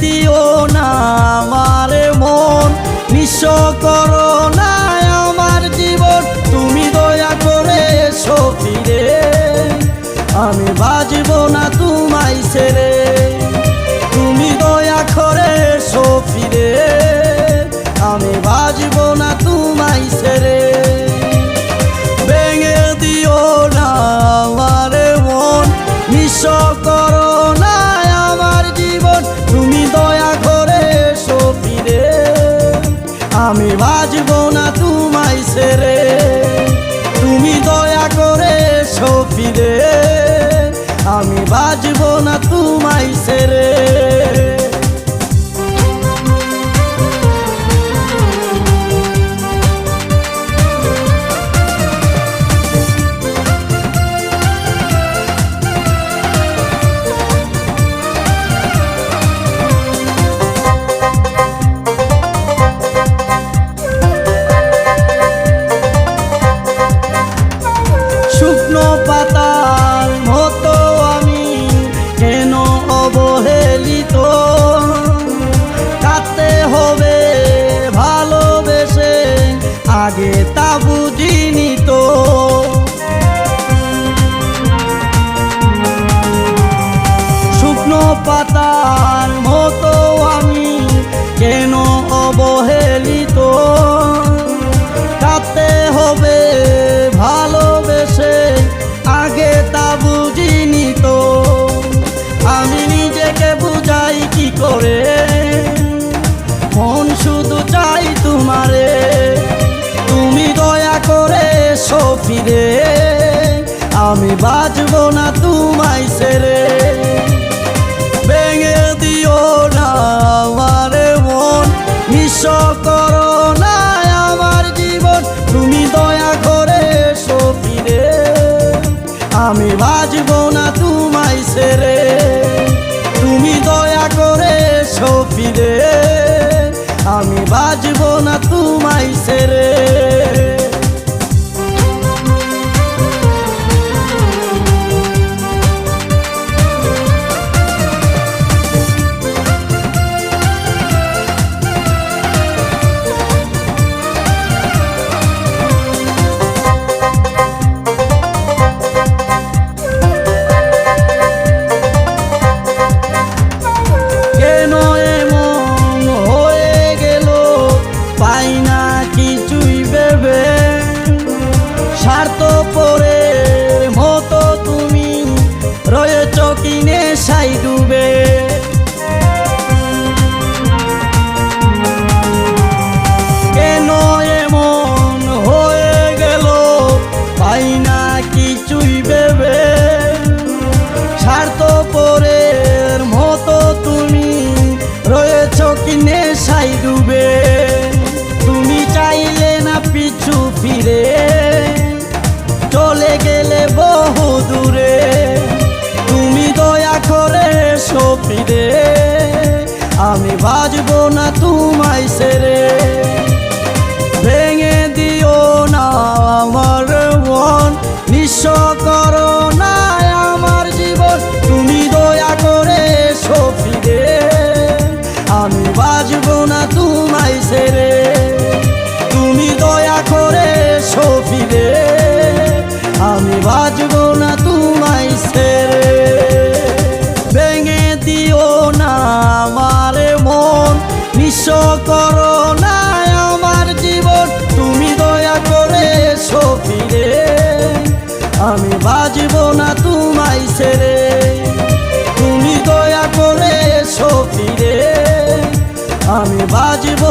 দিও না আমার মন, নিঃস্ব করো না আমার জীবন। তুমি দয়া করে এসো ফিরে, আমি বাঁচব না তোমায় ছেড়ে। তুমি দয়া করে এসো ফিরে, আমি বাঁচব না তোমায় ছেড়ে। ভেঙে দিও না আমার মন, নিঃস্ব করো না আমার জীবন। তুমি দয়া করে এসো ফিরে, আমি বাঁচব না তোমায় ছেড়ে। তুমি দয়া করে এসো ফিরে, আমি বাঁচব না তোমায় ছেড়ে। শুকনো পাতার মতো আমি কেন অবহেলিত, কাঁদতে হবে ভালোবেসে আগে তা বুঝিনি তো। শুকনো পাতার মতো আমি কেন অবহেলিত, কাঁদতে হবে ভালোবেসে আগে তা বুঝিনি তো। আমি নিজেকে বুঝাই কি করে, মন শুধু চাই তোমারে। তুমি দয়া করে এসো ফিরে, আমি বাঁচব না তোমায় ছেড়ে। ভেঙে দিও না আমার মন, নিঃস্ব করো না আমার জীবন। তুমি দয়া করে এসো ফিরে, আমি বাঁচব না তোমায় ছেড়ে। তুমি দয়া করে এসো ফিরে, আমি বাঁচব না তোমায় ছেড়ে। স্বার্থপরের মতো তুমি রয়েছ কি নেশায় ডুবে। কেন এমন হয়ে গেল পাই না কিছুই ভেবে। স্বার্থপরের মতো তুমি রয়েছ কি নেশায় ডুবে। তুমি চাইলে না পিছু ফিরে, চলে গেলে বহু দূরে। তুমি দয়া করে এসো ফিরে, আমি বাঁচব না তোমায় ছেড়ে। ভেঙে দিও না আমার মন, নিঃস্ব করো না আমার জীবন। তুমি দয়া করে এসো ফিরে, আমি বাঁচব না তোমায় ছেড়ে। তুমি দয়া করে এসো ফিরে, আমি বাঁচব না তোমায় ছেড়ে। ভেঙে দিও না আমার মন, নিঃস্ব করো না আমার জীবন। তুমি দয়া করে এসো ফিরে, আমি বাঁচব না তোমায় ছেড়ে। তুমি দয়া করে এসো ফিরে, আমি বাঁচব